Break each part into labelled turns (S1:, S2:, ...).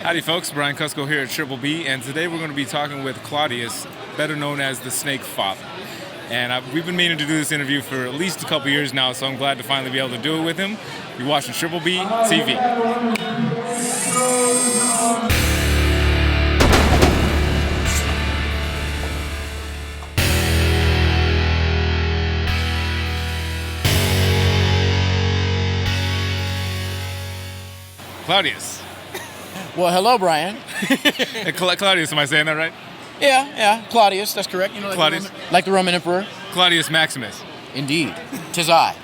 S1: Howdy folks, Brian Cusco here at Triple B, and today we're going to be talking with Claudius, better known as the Snake Father. And we've been meaning to do this interview for at least a couple years now, so I'm glad to finally be able to do it with him. You're watching Triple B TV. Claudius.
S2: Well, hello, Brian.
S1: Claudius, am I saying that right?
S2: Yeah, Claudius, that's correct. You know,
S1: Claudius.
S2: Like the Roman emperor.
S1: Claudius Maximus.
S2: Indeed. 'Tis I.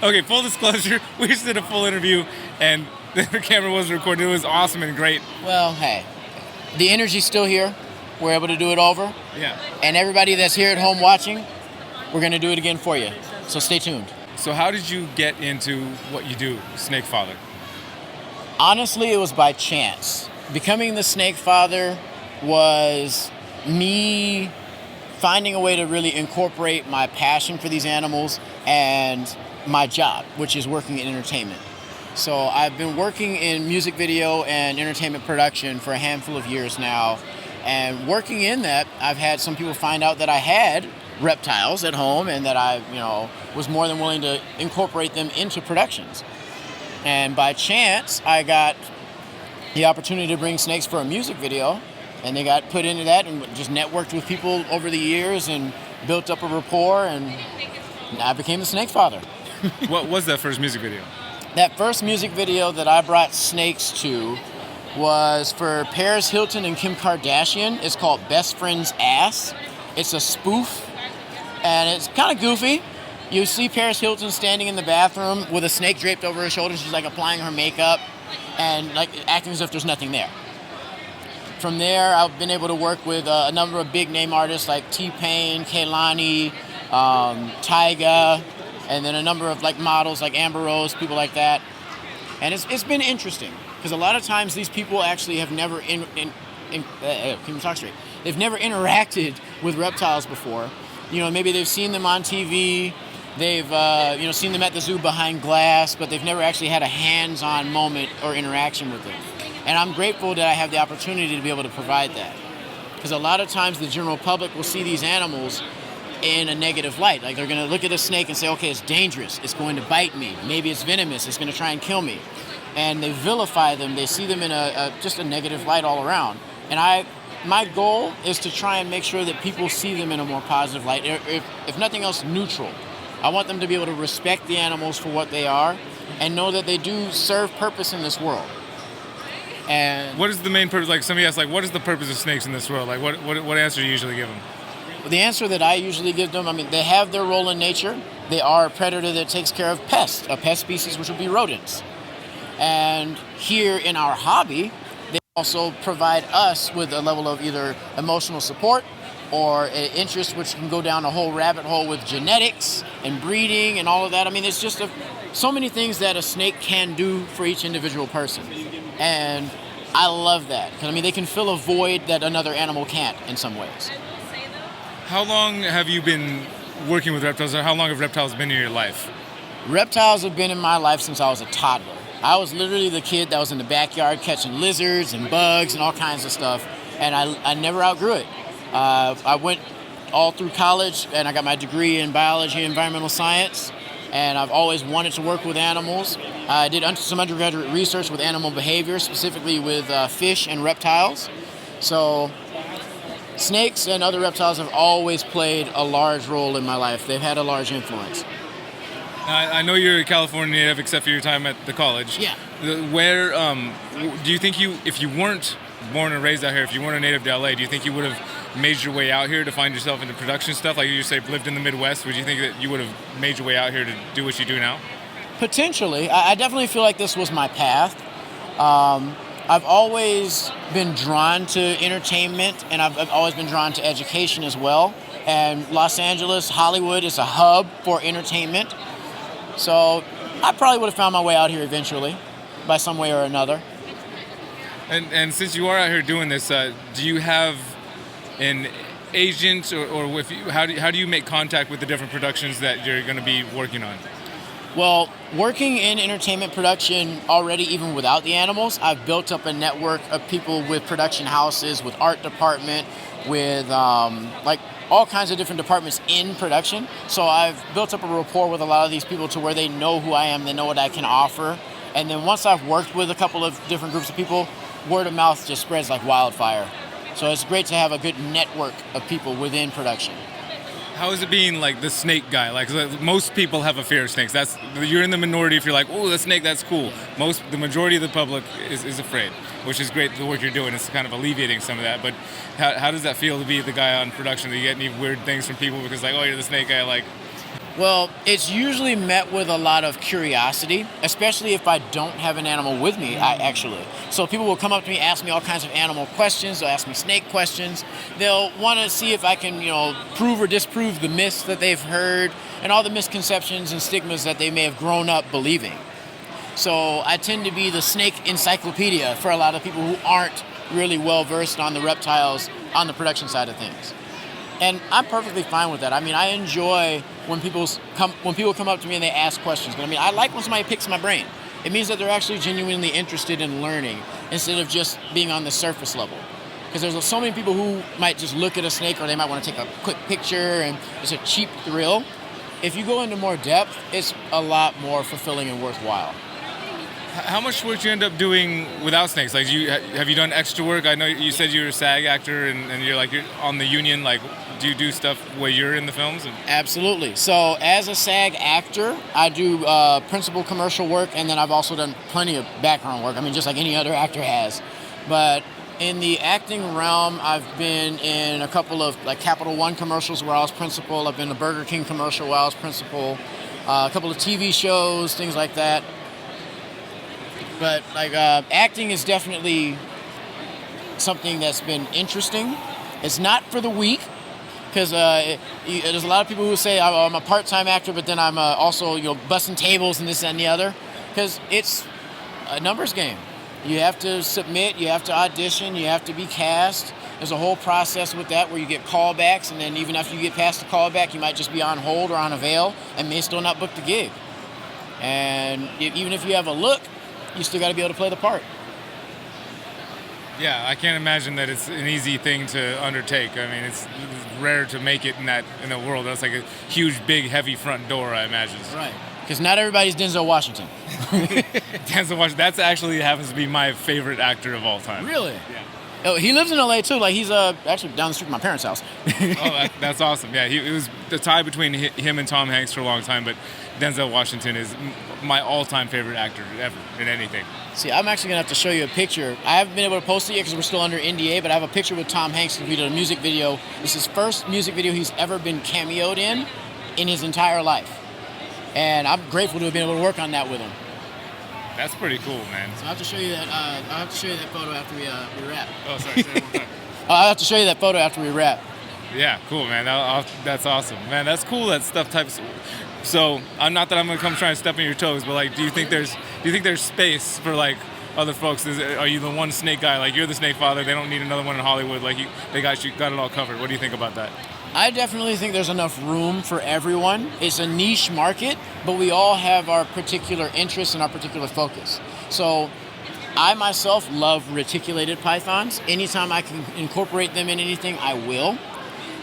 S1: Okay, full disclosure, we just did a full interview, and the camera wasn't recording. It was awesome and great.
S2: Well, hey, the energy's still here. We're able to do it over.
S1: Yeah.
S2: And everybody that's here at home watching, we're going to do it again for you. So stay tuned.
S1: So how did you get into what you do, Snake Father?
S2: Honestly, it was by chance. Becoming the Snake Father was me finding a way to really incorporate my passion for these animals and my job, which is working in entertainment. So I've been working in music video and entertainment production for a handful of years now. And working in that, I've had some people find out that I had reptiles at home and that I, was more than willing to incorporate them into productions. And by chance, I got the opportunity to bring snakes for a music video, and they got put into that and just networked with people over the years and built up a rapport, and I became the Snake Father.
S1: What was that first music video?
S2: That first music video that I brought snakes to was for Paris Hilton and Kim Kardashian. It's called Best Friend's Ass. It's a spoof, and it's kind of goofy. You see Paris Hilton standing in the bathroom with a snake draped over her shoulders. She's like applying her makeup and like acting as if there's nothing there. From there, I've been able to work with a number of big name artists like T-Pain, Kehlani, Tyga, and then a number of like models like Amber Rose, people like that. And it's been interesting because a lot of times these people actually have never can you talk straight? They've never interacted with reptiles before. Maybe they've seen them on TV. They've seen them at the zoo behind glass, but they've never actually had a hands-on moment or interaction with them. And I'm grateful that I have the opportunity to be able to provide that. Because a lot of times the general public will see these animals in a negative light. Like they're going to look at a snake and say, okay, it's dangerous. It's going to bite me. Maybe it's venomous. It's going to try and kill me. And they vilify them. They see them in just a negative light all around. And my goal is to try and make sure that people see them in a more positive light. If nothing else, neutral. I want them to be able to respect the animals for what they are and know that they do serve purpose in this world. And
S1: what is the main purpose? Like somebody asks, what is the purpose of snakes in this world? Like what answer do you usually give them?
S2: The answer that I usually give them, they have their role in nature. They are a predator that takes care of pests, a pest species which would be rodents. And here in our hobby, they also provide us with a level of either emotional support or an interest which can go down a whole rabbit hole with genetics and breeding and all of that. It's just so many things that a snake can do for each individual person. And I love that. Because, they can fill a void that another animal can't in some ways.
S1: How long have you been working with reptiles, or how long have reptiles been in your life?
S2: Reptiles have been in my life since I was a toddler. I was literally the kid that was in the backyard catching lizards and bugs and all kinds of stuff. And I never outgrew it. I went all through college, and I got my degree in biology and environmental science, and I've always wanted to work with animals. I did some undergraduate research with animal behavior, specifically with fish and reptiles. So snakes and other reptiles have always played a large role in my life. They've had a large influence.
S1: I know you're a California native, except for your time at the college.
S2: Yeah.
S1: Where do you think if you weren't born and raised out here, if you weren't a native to LA, do you think you would have made your way out here to find yourself into production stuff? Like you say, lived in the Midwest. Would you think that you would have made your way out here to do what you do now?
S2: Potentially. I definitely feel like this was my path. I've always been drawn to entertainment, and I've always been drawn to education as well. And Los Angeles, Hollywood is a hub for entertainment. So I probably would have found my way out here eventually, by some way or another.
S1: And since you are out here doing this, do you have an agent, or how do you make contact with the different productions that you're going to be working on?
S2: Well, working in entertainment production already, even without the animals, I've built up a network of people with production houses, with art department, with like all kinds of different departments in production. So I've built up a rapport with a lot of these people to where they know who I am, they know what I can offer. And then once I've worked with a couple of different groups of people, word of mouth just spreads like wildfire. So it's great to have a good network of people within production.
S1: How is it being like the snake guy? Like most people have a fear of snakes. You're in the minority if you're like, oh, the snake, that's cool. The majority of the public is afraid, which is great. The work you're doing is kind of alleviating some of that. But how does that feel to be the guy on production? Do you get any weird things from people because like, oh, you're the snake guy? Like,
S2: well, it's usually met with a lot of curiosity, especially if I don't have an animal with me, So people will come up to me, ask me all kinds of animal questions. They'll ask me snake questions. They'll want to see if I can, prove or disprove the myths that they've heard and all the misconceptions and stigmas that they may have grown up believing. So I tend to be the snake encyclopedia for a lot of people who aren't really well versed on the reptiles on the production side of things. And I'm perfectly fine with that. I mean, I enjoy when people come up to me and they ask questions. But I mean, I like when somebody picks my brain. It means that they're actually genuinely interested in learning instead of just being on the surface level. Because there's so many people who might just look at a snake or they might want to take a quick picture and it's a cheap thrill. If you go into more depth, it's a lot more fulfilling and worthwhile.
S1: how much work do you end up doing without snakes? Like, have you done extra work? I know you said you're a SAG actor and you're on the union. Like, do you do stuff where you're in the films?
S2: Absolutely. So as a SAG actor, I do principal commercial work, and then I've also done plenty of background work. I mean, just like any other actor has. But in the acting realm, I've been in a couple of like Capital One commercials where I was principal. I've been in a Burger King commercial where I was principal. A couple of TV shows, things like that. But like acting is definitely something that's been interesting. It's not for the weak, because there's a lot of people who say I'm a part-time actor, but then I'm also busting tables and this and the other, because it's a numbers game. You have to submit, you have to audition, you have to be cast. There's a whole process with that where you get callbacks, and then even after you get past the callback, you might just be on hold or on avail and may still not book the gig. And even if you have a look, you still got to be able to play the part.
S1: Yeah, I can't imagine that it's an easy thing to undertake. I mean, it's rare to make it in the world. That's like a huge, big, heavy front door, I imagine.
S2: Right. Because not everybody's Denzel Washington.
S1: Denzel Washington. That's actually happens to be my favorite actor of all time.
S2: Really?
S1: Yeah.
S2: Oh, he lives in LA too. Like he's actually down the street from my parents' house.
S1: Oh, that's awesome. Yeah, it was the tie between him and Tom Hanks for a long time, but Denzel Washington is my all-time favorite actor ever in anything.
S2: See, I'm actually going to have to show you a picture. I haven't been able to post it yet because we're still under NDA, but I have a picture with Tom Hanks who did a music video. It's his first music video he's ever been cameoed in his entire life. And I'm grateful to have been able to work on that with him.
S1: That's pretty cool, man.
S2: So I'll have to show you that. I'll have to show you that photo after we wrap.
S1: Oh, sorry. Say it one time.
S2: I'll have to show you that photo after we wrap.
S1: Yeah, cool, man. That's awesome, man. That's cool. That stuff types. So I'm not that I'm gonna come try and step on your toes, but like, do you think there's space for like other folks? Are you the one snake guy? Like, you're the snake father. They don't need another one in Hollywood. Like, they got it all covered. What do you think about that?
S2: I definitely think there's enough room for everyone. It's a niche market, but we all have our particular interests and our particular focus. So I myself love reticulated pythons. Anytime I can incorporate them in anything, I will.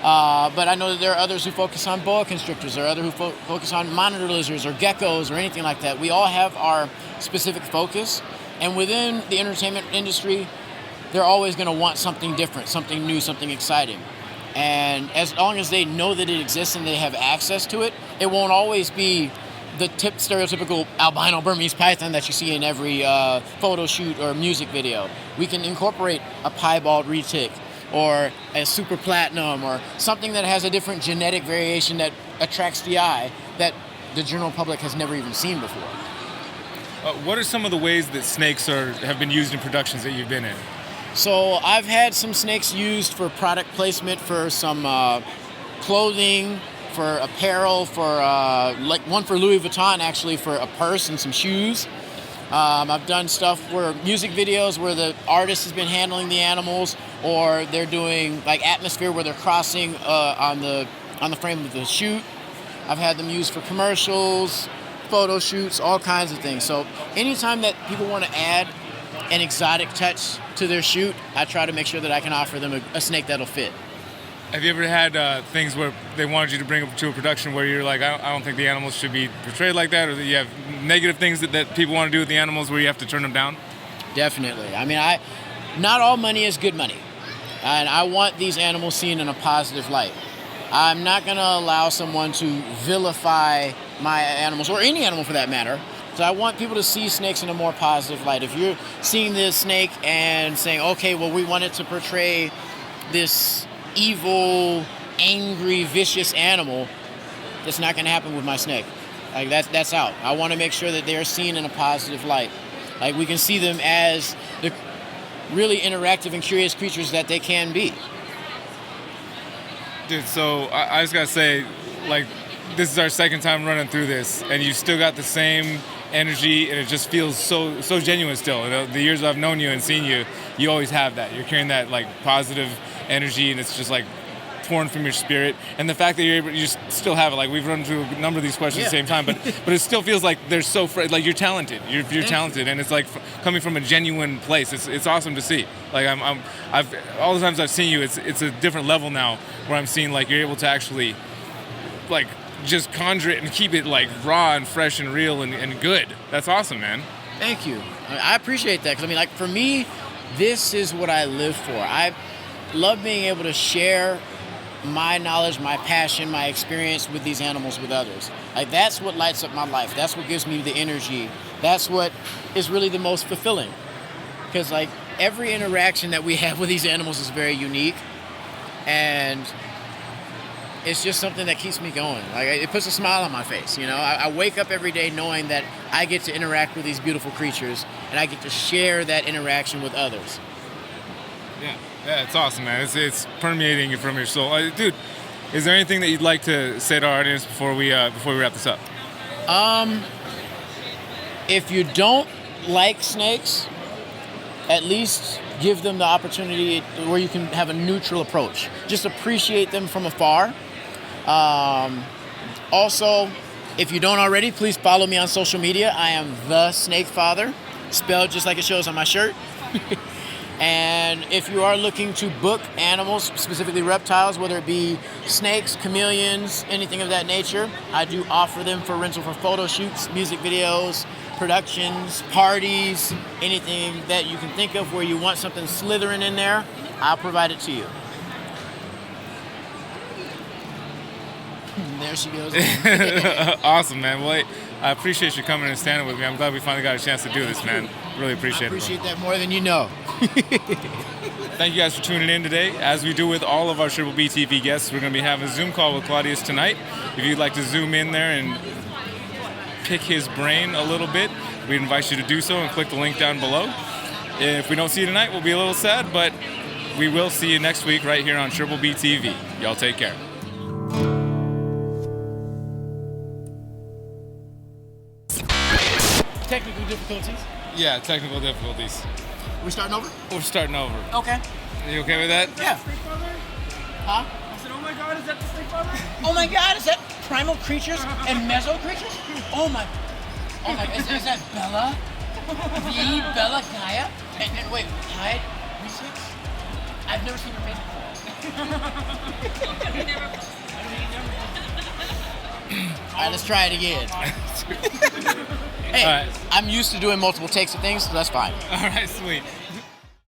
S2: But I know that there are others who focus on boa constrictors, or others who focus on monitor lizards or geckos or anything like that. We all have our specific focus. And within the entertainment industry, they're always going to want something different, something new, something exciting. And as long as they know that it exists and they have access to it, it won't always be the stereotypical albino Burmese python that you see in every photo shoot or music video. We can incorporate a piebald retic or a super platinum or something that has a different genetic variation that attracts the eye that the general public has never even seen before.
S1: What are some of the ways that snakes have been used in productions that you've been in?
S2: So I've had some snakes used for product placement for some clothing, for apparel, for like one for Louis Vuitton actually for a purse and some shoes. I've done stuff where music videos where the artist has been handling the animals, or they're doing like atmosphere where they're crossing on the frame of the shoot. I've had them used for commercials. photo shoots, all kinds of things. So anytime that people want to add an exotic touch to their shoot, I try to make sure that I can offer them a snake that'll fit.
S1: Have you ever had things where they wanted you to bring up to a production where you're like, I don't think the animals should be portrayed like that, or that you have negative things that people want to do with the animals where you have to turn them down?
S2: Definitely. I mean, not all money is good money. And I want these animals seen in a positive light. I'm not going to allow someone to vilify my animals, or any animal for that matter. So I want people to see snakes in a more positive light. If you're seeing this snake and saying, okay, well, we want it to portray this evil, angry, vicious animal, that's not going to happen with my snake. Like that's out. I want to make sure that they're seen in a positive light. Like we can see them as the really interactive and curious creatures that they can be.
S1: Dude, so I just gotta say, like, this is our second time running through this, and you still got the same energy, and it just feels so genuine still. You know, the years I've known you and seen you, you always have that. You're carrying that like positive energy, and it's just like pouring from your spirit. And the fact that you still have it, like we've run through a number of these questions at the same time, but it still feels like they're so like you're talented. You're talented, and it's like coming from a genuine place. It's awesome to see. Like I've all the times I've seen you, it's a different level now where I'm seeing like you're able to actually like just conjure it and keep it like raw and fresh and real and good. That's awesome, man.
S2: Thank you. I appreciate that, because I mean, like for me, this is what I live for. I love being able to share my knowledge, my passion, my experience with these animals with others. Like that's what lights up my life. That's what gives me the energy. That's what is really the most fulfilling. Because like every interaction that we have with these animals is very unique, and it's just something that keeps me going. Like it puts a smile on my face. You know, I wake up every day knowing that I get to interact with these beautiful creatures, and I get to share that interaction with others.
S1: Yeah, it's awesome, man. It's permeating from your soul. Dude, is there anything that you'd like to say to our audience before we wrap this up?
S2: If you don't like snakes, at least give them the opportunity where you can have a neutral approach. Just appreciate them from afar. Also, if you don't already, please follow me on social media. I am The Snake Father, spelled just like it shows on my shirt. And if you are looking to book animals, specifically reptiles, whether it be snakes, chameleons, anything of that nature, I do offer them for rental for photo shoots, music videos, productions, parties, anything that you can think of where you want something slithering in there, I'll provide it to you. There she goes.
S1: Awesome, man. Well, I appreciate you coming and standing with me. I'm glad we finally got a chance to do this, man. Really appreciate it.
S2: I appreciate that more than you know.
S1: Thank you guys for tuning in today. As we do with all of our Triple B TV guests, we're going to be having a Zoom call with Claudius tonight. If you'd like to zoom in there and pick his brain a little bit, we invite you to do so and click the link down below. If we don't see you tonight, we'll be a little sad, but we will see you next week right here on Triple B TV. Y'all take care.
S2: Technical difficulties.
S1: Yeah, technical difficulties.
S2: We starting over?
S1: We're starting over.
S2: Okay.
S1: Are you okay with that?
S2: Yeah. Huh?
S3: I said, oh my God, is that the snake father?
S2: Oh my God, is that primal creatures and meso creatures? Oh my, is that Bella? The Bella Gaia? And wait, Hyde? Research? I've never seen her face before. All right, let's try it again. Hey,
S1: All right.
S2: I'm used to doing multiple takes of things, so that's fine.
S1: All right, sweet.